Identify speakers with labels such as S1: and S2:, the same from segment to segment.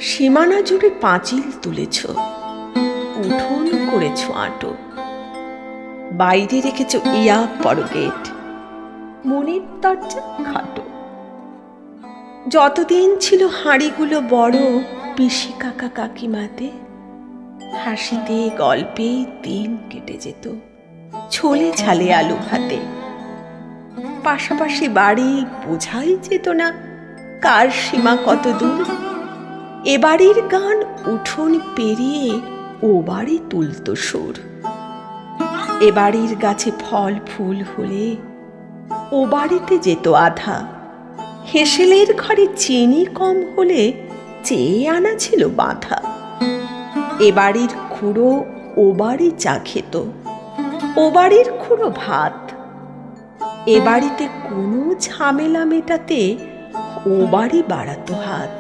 S1: সীমানা জুড়ে পাঁচিল তুলেছ, উঠোন করেছ আঁটো, বাইরে রেখেছ ইয়া বড় গেট, মনের দরজা খাটো। যতদিন ছিল হাঁড়িগুলো বড় পিসি কাকা কাকিমাতে, হাসিতে গল্পে দিন কেটে যেত ছোলে ঝালে আলু ভাতে। পাশাপাশি বাড়ি বোঝাই যেত না কার সীমা কত দূর। এ বাড়ির গান উঠোন পেরিয়ে ও বাড়ি তুলত সুর। এ বাড়ির গাছে ফল ফুল হলে ও বাড়িতে যেত আধা। হেসেলের ঘরে চিনি কম হলে চেয়ে আনা ছিল বাঁধা। এ বাড়ির খুঁড়ো ও বাড়ি চা খেত, ও বাড়ির খুঁড়ো ভাত। এ বাড়িতে কোনো ঝামেলা মেটাতে ও বাড়ি বাড়াতো হাত।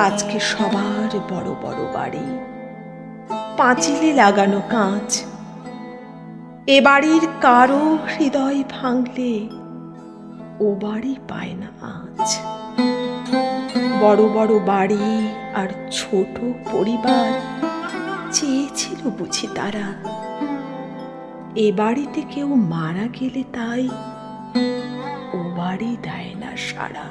S1: আজকে সবার বড় বড় বাড়ি, পাঁচিলে লাগানো কাঁচ। এ বাড়ির কারো হৃদয় ভাঙলে ও বাড়ি পায় না আজ। বড় বড় বাড়ি আর ছোট পরিবার চেয়েছিল বুঝি তারা, এ বাড়িতে কেউ মারা গেলে তাই ও বাড়ি দেয় না সাড়া।